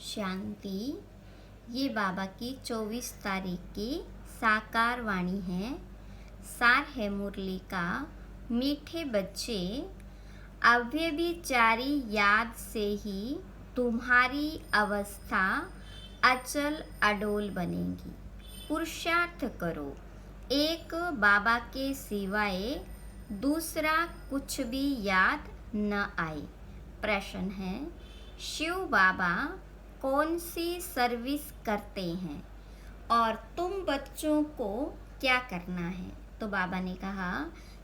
शांति। ये बाबा की 24 तारीख की साकार वाणी है। सार है मुरली का। मीठे बच्चे, अव्यभिचारी याद से ही तुम्हारी अवस्था अचल अडोल बनेगी। पुरुषार्थ करो, एक बाबा के सिवाय दूसरा कुछ भी याद न आए। प्रश्न है, शिव बाबा कौन सी सर्विस करते हैं और तुम बच्चों को क्या करना है? तो बाबा ने कहा,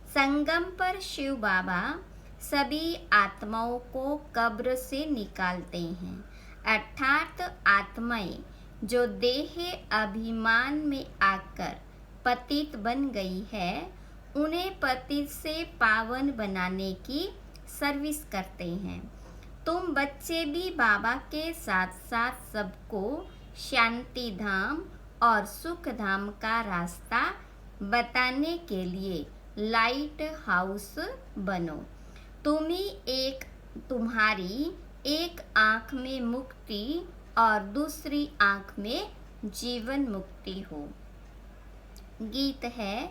संगम पर शिव बाबा सभी आत्माओं को कब्र से निकालते हैं, अर्थात आत्माएं जो देह अभिमान में आकर पतित बन गई है, उन्हें पतित से पावन बनाने की सर्विस करते हैं। तुम बच्चे भी बाबा के साथ साथ सबको शांति धाम और सुख धाम का रास्ता बताने के लिए लाइट हाउस बनो। तुम्हारी एक आँख में मुक्ति और दूसरी आँख में जीवन मुक्ति हो। गीत है,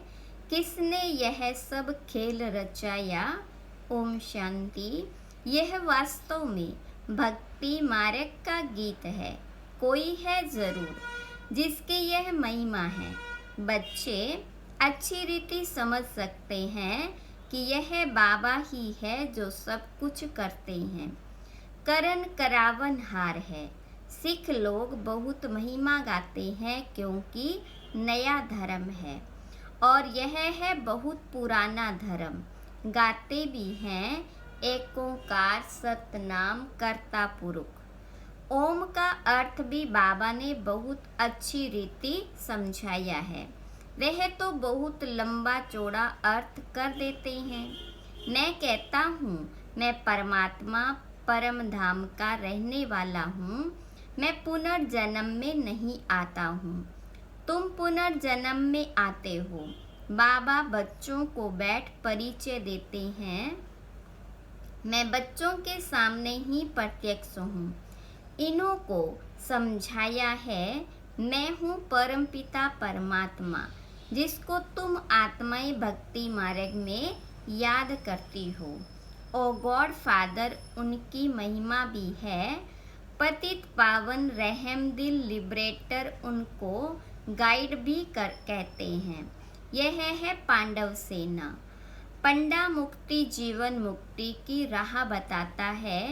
किसने यह सब खेल रचाया? ओम शांति। यह वास्तव में भक्ति मार्ग का गीत है। कोई है जरूर जिसकी यह महिमा है। बच्चे अच्छी रीति समझ सकते हैं कि यह बाबा ही है जो सब कुछ करते हैं। करण करावन हार है। सिख लोग बहुत महिमा गाते हैं क्योंकि नया धर्म है और यह है बहुत पुराना धर्म। गाते भी हैं एक ओंकार सतनाम करता पुरुष। ओम का अर्थ भी बाबा ने बहुत अच्छी रीति समझाया है। वह तो बहुत लंबा चौड़ा अर्थ कर देते हैं। मैं कहता हूँ, मैं परमात्मा परम धाम का रहने वाला हूँ। मैं पुनर्जन्म में नहीं आता हूँ, तुम पुनर्जन्म में आते हो। बाबा बच्चों को बैठ परिचय देते हैं। मैं बच्चों के सामने ही प्रत्यक्ष हूँ। इन्हों को समझाया है, मैं हूँ परमपिता परमात्मा, जिसको तुम आत्माएं भक्ति मार्ग में याद करती हो। ओ गॉड फादर उनकी महिमा भी है। पतित पावन रहम दिल लिबरेटर उनको गाइड भी कहते हैं। यह है पांडव सेना। पंडा मुक्ति जीवन मुक्ति की राह बताता है।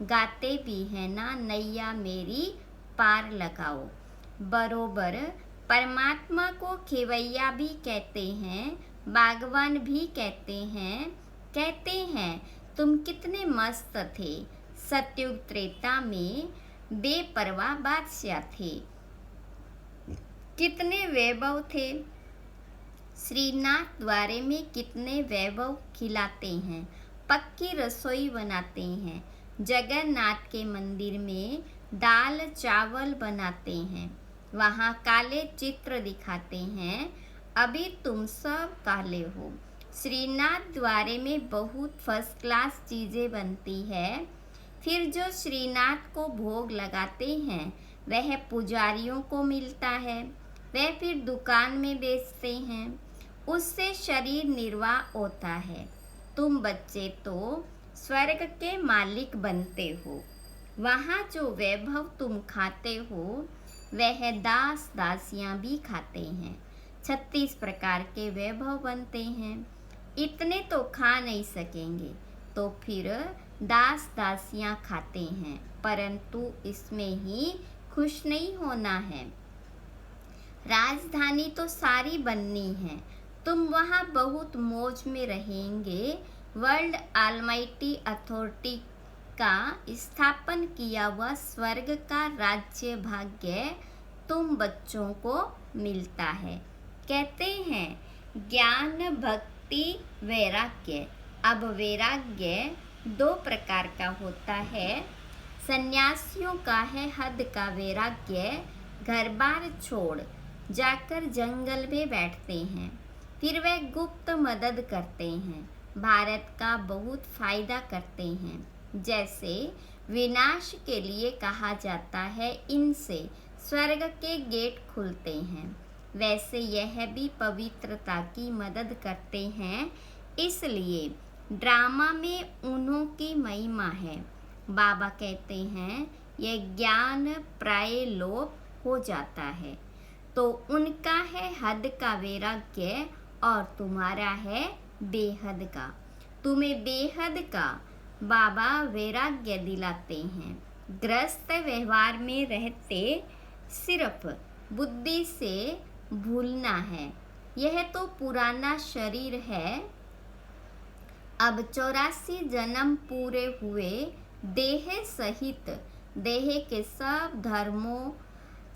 गाते भी है ना, नैया मेरी पार लगाओ। बरोबर परमात्मा को खेवैया भी कहते हैं, बागवान भी कहते हैं तुम कितने मस्त थे। सतयुग त्रेता में बेपरवाह बादशाह थे, कितने वैभव थे। श्रीनाथ द्वारे में कितने वैभव खिलाते हैं, पक्की रसोई बनाते हैं। जगन्नाथ के मंदिर में दाल चावल बनाते हैं, वहाँ काले चित्र दिखाते हैं। अभी तुम सब काले हो। श्रीनाथ द्वारे में बहुत फर्स्ट क्लास चीज़ें बनती है। फिर जो श्रीनाथ को भोग लगाते हैं वह पुजारियों को मिलता है, वह फिर दुकान में बेचते हैं, उससे शरीर निर्वाह होता है। तुम बच्चे तो स्वर्ग के मालिक बनते हो। वहाँ जो वैभव तुम खाते हो वह दास दासियाँ भी खाते हैं। 36 प्रकार के वैभव बनते हैं। इतने तो खा नहीं सकेंगे, तो फिर दास दासियाँ खाते हैं, परंतु इसमें ही खुश नहीं होना है। राजधानी तो सारी बननी है, तुम वहाँ बहुत मौज में रहेंगे। वर्ल्ड ऑलमाइटी अथॉरिटी का स्थापन किया हुआ स्वर्ग का राज्य भाग्य तुम बच्चों को मिलता है। कहते हैं ज्ञान भक्ति वैराग्य। अब वैराग्य 2 प्रकार का होता है। सन्यासियों का है हद का वैराग्य। घर बार छोड़ जाकर जंगल में बैठते हैं, फिर वह गुप्त मदद करते हैं, भारत का बहुत फायदा करते हैं। जैसे विनाश के लिए कहा जाता है, इनसे स्वर्ग के गेट खुलते हैं। वैसे यह भी पवित्रता की मदद करते हैं, इसलिए ड्रामा में उन्हों की महिमा है। बाबा कहते हैं यह ज्ञान प्राय लोप हो जाता है, तो उनका है हद का वैराग्य और तुम्हारा है बेहद का। तुम्हें बेहद का बाबा वैराग्य दिलाते हैं। ग्रस्त व्यवहार में रहते सिर्फ बुद्धि से भूलना है। यह तो पुराना शरीर है, अब 84 जन्म पूरे हुए। देह सहित देह के सब धर्मों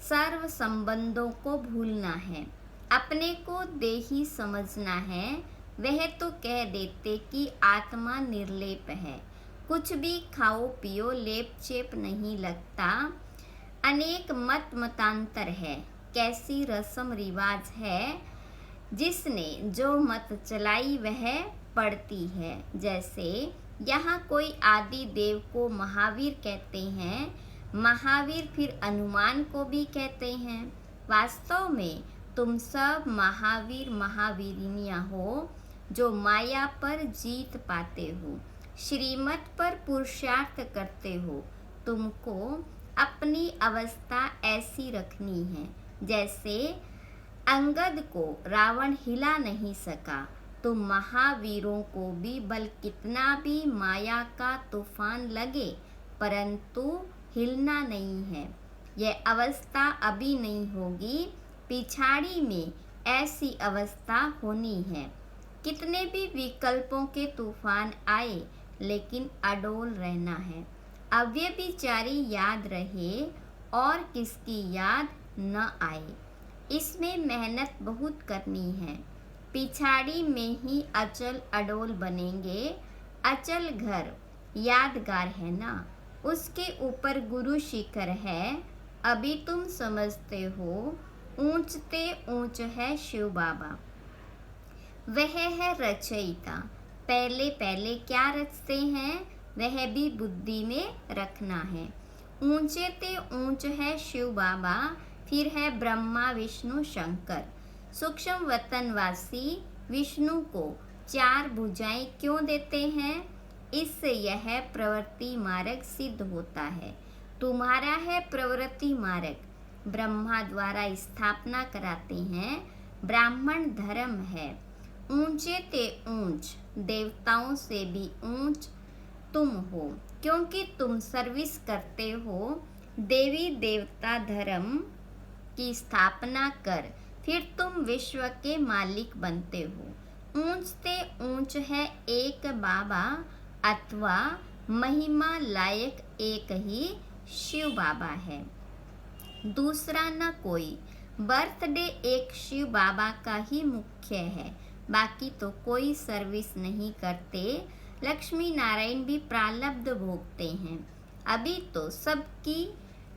सर्व संबंधों को भूलना है। अपने को देही समझना है। वह तो कह देते कि आत्मा निर्लेप है, कुछ भी खाओ पियो लेप चेप नहीं लगता। अनेक मत मतांतर है, कैसी रस्म रिवाज है, जिसने जो मत चलाई वह पड़ती है। जैसे यहाँ कोई आदि देव को महावीर कहते हैं, महावीर फिर हनुमान को भी कहते हैं। वास्तव में तुम सब महावीर महावीरिनियाँ हो, जो माया पर जीत पाते हो, श्रीमत पर पुरुषार्थ करते हो। तुमको अपनी अवस्था ऐसी रखनी है जैसे अंगद को रावण हिला नहीं सका। तुम महावीरों को भी बल कितना भी माया का तूफान लगे, परंतु हिलना नहीं है। यह अवस्था अभी नहीं होगी, पिछाड़ी में ऐसी अवस्था होनी है। कितने भी विकल्पों के तूफान आए, लेकिन अडोल रहना है। अव्यभिचारी याद रहे और किसकी याद न आए। इसमें मेहनत बहुत करनी है। पिछाड़ी में ही अचल अडोल बनेंगे। अचल घर यादगार है ना, उसके ऊपर गुरु शिखर है। अभी तुम समझते हो ऊंचते ऊंच है शिव बाबा, वह है रचयिता। पहले पहले क्या रचते हैं वह भी बुद्धि में रखना है। ऊंचे ते ऊंच है शिव बाबा, फिर है ब्रह्मा विष्णु शंकर। सूक्ष्म वतनवासी विष्णु को 4 भुजाएं क्यों देते हैं? इससे यह प्रवृत्ति मार्ग सिद्ध होता है। तुम्हारा है प्रवृत्ति मार्ग, ब्रह्मा द्वारा स्थापना कराते हैं। ब्राह्मण धर्म है। ऊंचे ते ऊंच, देवताओं से भी ऊंच तुम हो, क्योंकि तुम सर्विस करते हो। देवी देवता धर्म की स्थापना कर फिर तुम विश्व के मालिक बनते हो। ऊंच ते ऊंच है एक बाबा, अथवा महिमा लायक एक ही शिव बाबा है, दूसरा न कोई। बर्थडे एक शिव बाबा का ही मुख्य है, बाकी तो कोई सर्विस नहीं करते। लक्ष्मी नारायण भी प्रारब्ध भोगते हैं। अभी तो सबकी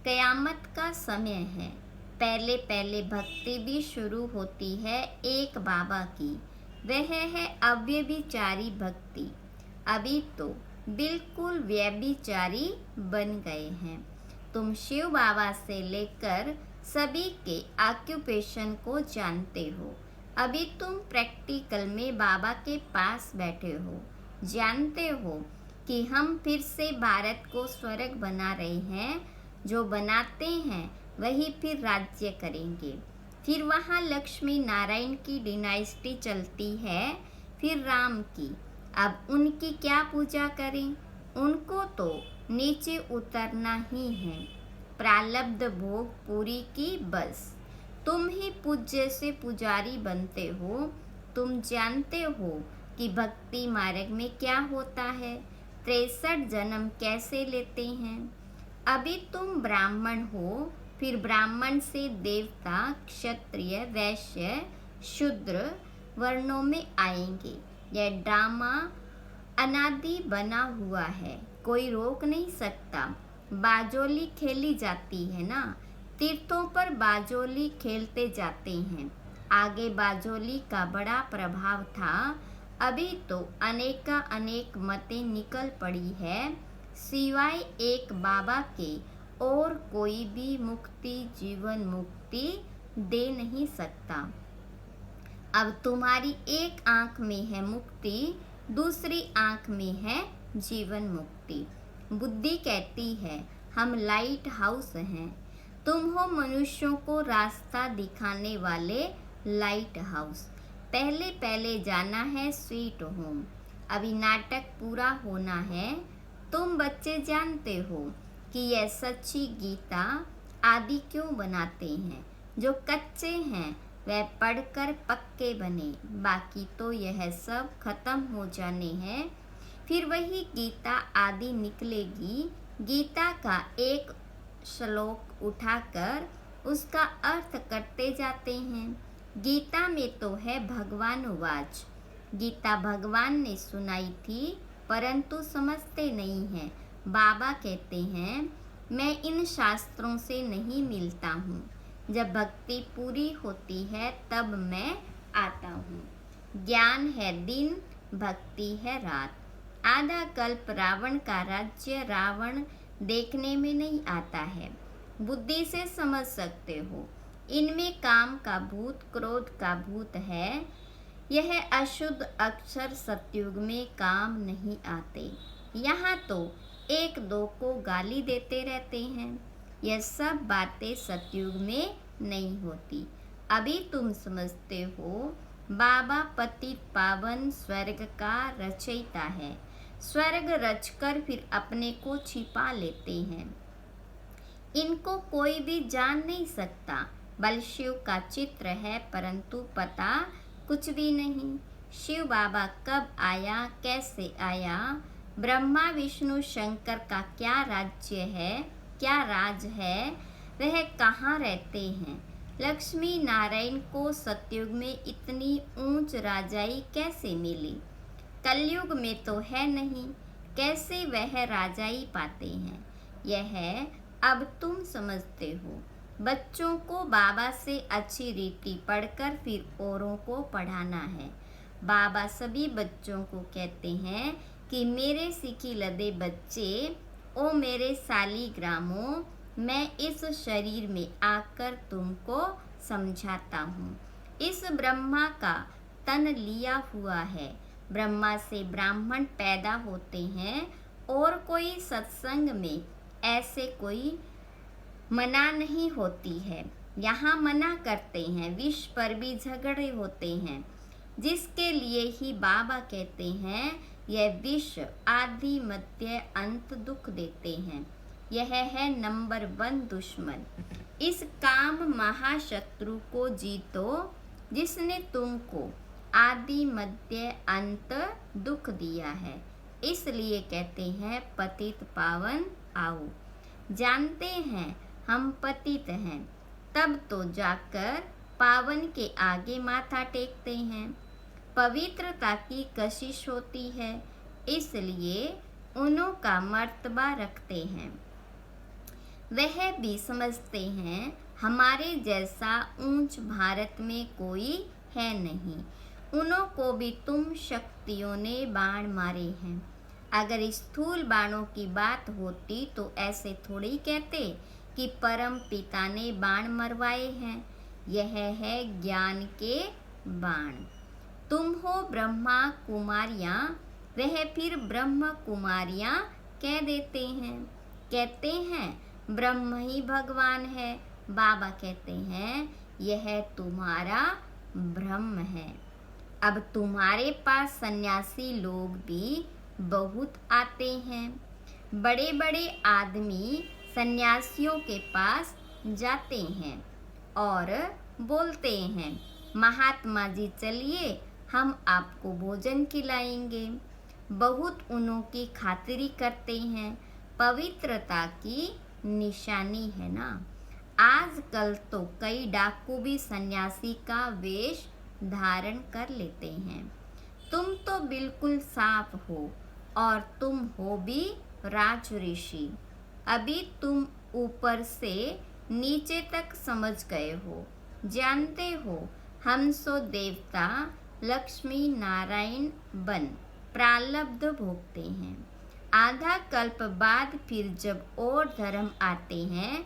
कयामत का समय है। पहले पहले भक्ति भी शुरू होती है एक बाबा की, वह है अव्यभिचारी भक्ति। अभी तो बिल्कुल व्यभिचारी बन गए हैं। तुम शिव बाबा से लेकर सभी के ऑक्यूपेशन को जानते हो। अभी तुम प्रैक्टिकल में बाबा के पास बैठे हो, जानते हो कि हम फिर से भारत को स्वर्ग बना रहे हैं। जो बनाते हैं वही फिर राज्य करेंगे। फिर वहाँ लक्ष्मी नारायण की डिनाइस्टी चलती है, फिर राम की। अब उनकी क्या पूजा करें? उनको तो नीचे उतरना ही है। प्रारब्ध भोग पूरी की बस। तुम ही पूज्य से पुजारी बनते हो। तुम जानते हो कि भक्ति मार्ग में क्या होता है, 63 जन्म कैसे लेते हैं। अभी तुम ब्राह्मण हो, फिर ब्राह्मण से देवता, क्षत्रिय, वैश्य, शूद्र वर्णों में आएंगे। यह ड्रामा अनादि बना हुआ है, कोई रोक नहीं सकता। बाजोली खेली जाती है ना, तीर्थों पर बाजोली खेलते जाते हैं। आगे बाजोली का बड़ा प्रभाव था, अभी तो अनेक मतें निकल पड़ी है। सिवाय एक बाबा के और कोई भी मुक्ति जीवन मुक्ति दे नहीं सकता। अब तुम्हारी एक आंख में है मुक्ति, दूसरी आंख में है जीवन मुक्ति। बुद्धि कहती है हम लाइट हाउस हैं, तुम हो मनुष्यों को रास्ता दिखाने वाले लाइट हाउस। पहले पहले जाना है स्वीट होम। अभी नाटक पूरा होना है। तुम बच्चे जानते हो कि यह सच्ची गीता आदि क्यों बनाते हैं। जो कच्चे हैं वह पढ़कर पक्के बने, बाकी तो यह सब खत्म हो जाने हैं। फिर वही गीता आदि निकलेगी। गीता का एक श्लोक उठाकर उसका अर्थ करते जाते हैं। गीता में तो है भगवान वाच। गीता भगवान ने सुनाई थी, परंतु समझते नहीं हैं। बाबा कहते हैं मैं इन शास्त्रों से नहीं मिलता हूँ। जब भक्ति पूरी होती है तब मैं आता हूँ। ज्ञान है दिन, भक्ति है रात। आधा कल्प रावण का राज्य रावण देखने में नहीं आता है। बुद्धि से समझ सकते हो। इनमें काम का भूत, क्रोध का भूत है। यह अशुद्ध अक्षर सतयुग में काम नहीं आते। यहाँ तो एक दो को गाली देते रहते हैं। यह सब बातें सतयुग में नहीं होती। अभी तुम समझते हो बाबा पतित पावन स्वर्ग का रचयिता है। स्वर्ग रचकर फिर अपने को छिपा लेते हैं। इनको कोई भी जान नहीं सकता। बल शिव का चित्र है, परंतु पता कुछ भी नहीं। शिव बाबा कब आया, कैसे आया, ब्रह्मा विष्णु शंकर का क्या राज्य है, क्या राज है, वह कहाँ रहते हैं। लक्ष्मी नारायण को सतयुग में इतनी ऊंच राजाई कैसे मिली। कलयुग में तो है नहीं, कैसे वह राजाई पाते हैं। यह अब तुम समझते हो। बच्चों को बाबा से अच्छी रीति पढ़कर फिर औरों को पढ़ाना है। बाबा सभी बच्चों को कहते हैं कि मेरे सिखी लदे बच्चे, ओ मेरे सालीग्रामों, मैं इस शरीर में आकर तुमको समझाता हूँ। इस ब्रह्मा का तन लिया हुआ है। ब्रह्मा से ब्राह्मण पैदा होते हैं और कोई सत्संग में ऐसे कोई मना नहीं होती है। यहाँ मना करते हैं, विष पर भी झगड़े होते हैं, जिसके लिए ही बाबा कहते हैं यह विष आदि मध्य अंत दुख देते हैं। यह है नंबर 1 दुश्मन। इस काम महाशत्रु को जीतो जिसने तुमको आदि मध्य अंत दुख दिया है। इसलिए कहते हैं पतित पावन आओ। जानते हैं हम पतित हैं, तब तो जाकर पावन के आगे माथा टेकते हैं। पवित्रता की कशिश होती है, इसलिए उन्हों का मर्तबा रखते हैं। वह भी समझते हैं हमारे जैसा ऊंच भारत में कोई है नहीं। उन्हों को भी तुम शक्तियों ने बाण मारे हैं। अगर स्थूल बाणों की बात होती तो ऐसे थोड़ी कहते कि परम पिता ने बाण मरवाए हैं। यह है ज्ञान के बाण। तुम हो ब्रह्मा कुमारियाँ, वह फिर ब्रह्म कुमारियाँ कह देते हैं। कहते हैं ब्रह्म ही भगवान है। बाबा कहते हैं यह तुम्हारा भ्रम है। अब तुम्हारे पास सन्यासी लोग भी बहुत आते हैं। बड़े बड़े आदमी सन्यासियों के पास जाते हैं और बोलते हैं महात्मा जी चलिए हम आपको भोजन खिलाएंगे। बहुत उन्हों की खातिरी करते हैं। पवित्रता की निशानी है ना। आजकल तो कई डाकू भी सन्यासी का वेश धारण कर लेते हैं। तुम तो बिल्कुल साफ हो और तुम हो भी राज ऋषि। अभी तुम ऊपर से नीचे तक समझ गए हो। जानते हो हम सो देवता लक्ष्मी नारायण बन प्रारब्ध भोगते हैं। आधा कल्प बाद फिर जब और धर्म आते हैं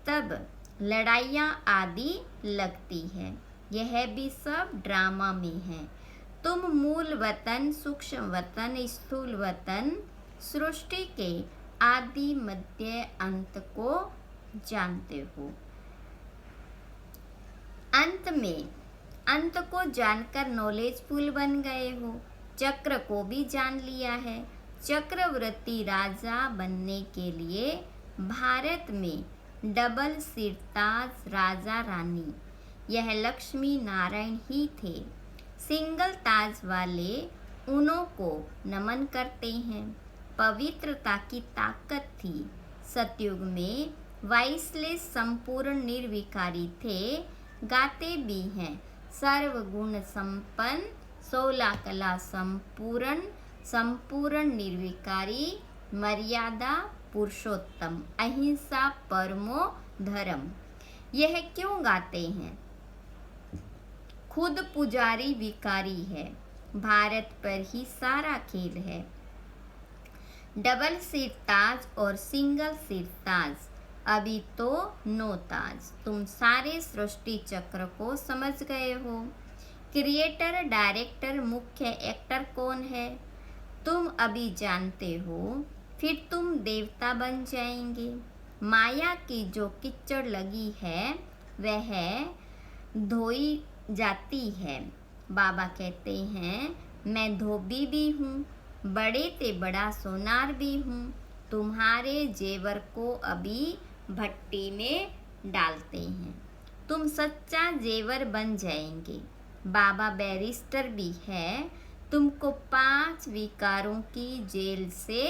तब लड़ाइयाँ आदि लगती है। यह भी सब ड्रामा में है। तुम मूल वतन, सूक्ष्म वतन, स्थूल वतन, सृष्टि के आदि मध्य अंत को जानते हो। अंत को जानकर नॉलेजफुल बन गए हो। चक्र को भी जान लिया है। चक्रवर्ती राजा बनने के लिए भारत में डबल सिरताज राजा रानी, यह लक्ष्मी नारायण ही थे। सिंगल ताज वाले उन्हों को नमन करते हैं। पवित्रता की ताकत थी। सतयुग में वाइसलेस संपूर्ण निर्विकारी थे। गाते भी हैं सर्वगुण संपन्न, 16 कला संपूर्ण निर्विकारी, मर्यादा पुरुषोत्तम, अहिंसा परमो धर्म। यह क्यों गाते हैं? खुद पुजारी विकारी है। भारत पर ही सारा खेल है। डबल सिरताज और सिंगल सिरताज, अभी तो 9 ताज। तुम सारे सृष्टि चक्र को समझ गए हो। क्रिएटर, डायरेक्टर, मुख्य एक्टर कौन है तुम अभी जानते हो। फिर तुम देवता बन जाएंगे। माया की जो कीचड़ लगी है वह धोई जाती है। बाबा कहते हैं मैं धोबी भी हूँ, बड़े ते बड़ा सोनार भी हूँ। तुम्हारे जेवर को अभी भट्टी में डालते हैं। तुम सच्चा जेवर बन जाएंगे। बाबा बैरिस्टर भी है। तुमको 5 विकारों की जेल से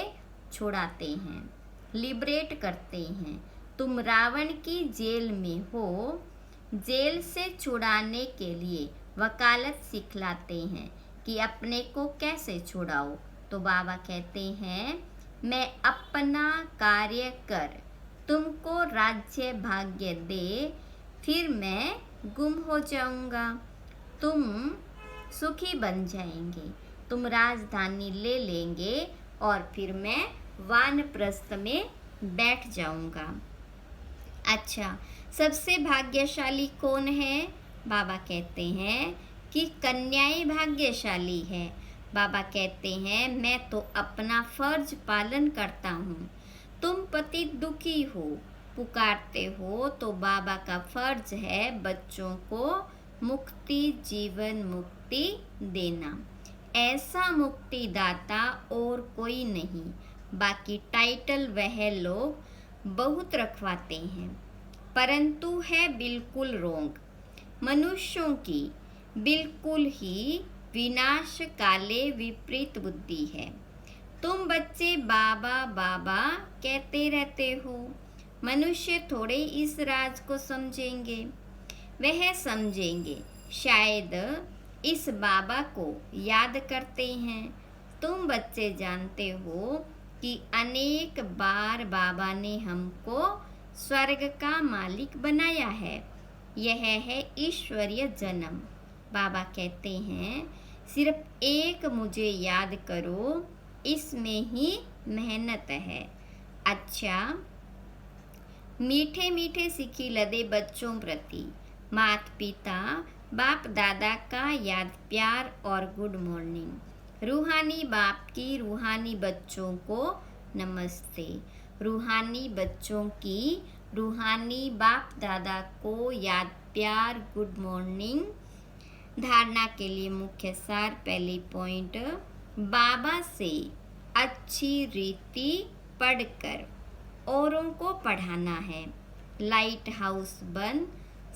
छुड़ाते हैं, लिबरेट करते हैं। तुम रावण की जेल में हो। जेल से छुड़ाने के लिए वकालत सिखलाते हैं कि अपने को कैसे छुड़ाओ। तो बाबा कहते हैं मैं अपना कार्य कर तुमको राज्य भाग्य दे, फिर मैं गुम हो जाऊंगा। तुम सुखी बन जाएंगे। तुम राजधानी ले लेंगे और फिर मैं वानप्रस्थ में बैठ जाऊंगा। अच्छा, सबसे भाग्यशाली कौन है? बाबा कहते हैं कि कन्याएं भाग्यशाली है। बाबा कहते हैं मैं तो अपना फर्ज पालन करता हूँ। तुम पति दुखी हो, पुकारते हो तो बाबा का फर्ज है बच्चों को मुक्ति, जीवन मुक्ति देना। ऐसा मुक्तिदाता और कोई नहीं। बाकी टाइटल वह लोग बहुत रखवाते हैं, परंतु है बिल्कुल रोंग। मनुष्यों की बिल्कुल ही विनाश काले विपरीत बुद्धि है। तुम बच्चे बाबा बाबा कहते रहते हो। मनुष्य थोड़े इस राज को समझेंगे। वह समझेंगे शायद इस बाबा को याद करते हैं। तुम बच्चे जानते हो कि अनेक बार बाबा ने हमको स्वर्ग का मालिक बनाया है। यह है ईश्वरीय जन्म। बाबा कहते हैं सिर्फ एक मुझे याद करो, इसमें ही मेहनत है। अच्छा, मीठे मीठे सिखी लदे बच्चों प्रति माता पिता बाप दादा का याद प्यार और गुड मॉर्निंग। रूहानी बाप की रूहानी बच्चों को नमस्ते। रूहानी बच्चों की रूहानी बाप दादा को याद प्यार गुड मॉर्निंग। धारणा के लिए मुख्य सार, पहली पॉइंट, बाबा से अच्छी रीति पढ़कर औरों को पढ़ाना है। लाइट हाउस बन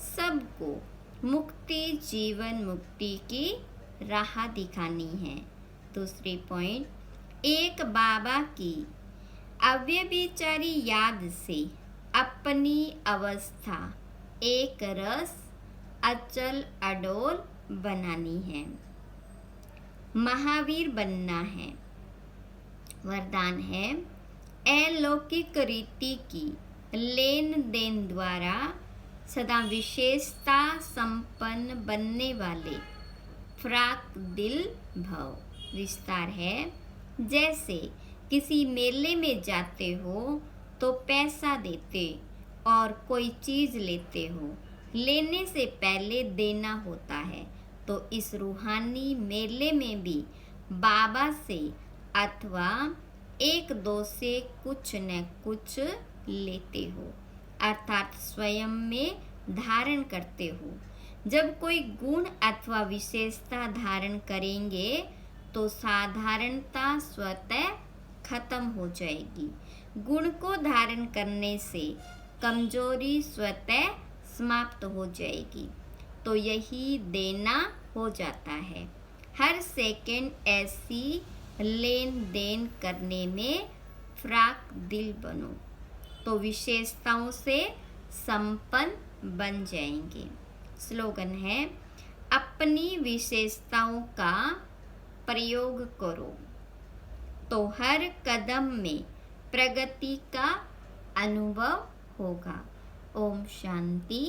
सबको मुक्ति, जीवन मुक्ति की राह दिखानी है। दूसरी पॉइंट, एक बाबा की अव्यभिचारी याद से अपनी अवस्था एक रस अचल अडोल बनानी है। महावीर बनना है। वरदान है अलौकिक रीति की लेन देन द्वारा सदा विशेषता संपन्न बनने वाले फ्राक दिल भव। विस्तार है जैसे किसी मेले में जाते हो तो पैसा देते और कोई चीज़ लेते हो, लेने से पहले देना होता है। तो इस रूहानी मेले में भी बाबा से अथवा एक दो से कुछ न कुछ लेते हो, अर्थात स्वयं में धारण करते हो। जब कोई गुण अथवा विशेषता धारण करेंगे तो साधारणता स्वतः खत्म हो जाएगी। गुण को धारण करने से कमजोरी स्वतः समाप्त हो जाएगी। तो यही देना हो जाता है। हर सेकंड ऐसी लेन देन करने में फ्राक दिल बनो तो विशेषताओं से संपन्न बन जाएंगे। स्लोगन है, अपनी विशेषताओं का प्रयोग करो तो हर कदम में प्रगति का अनुभव होगा। ओम शांति।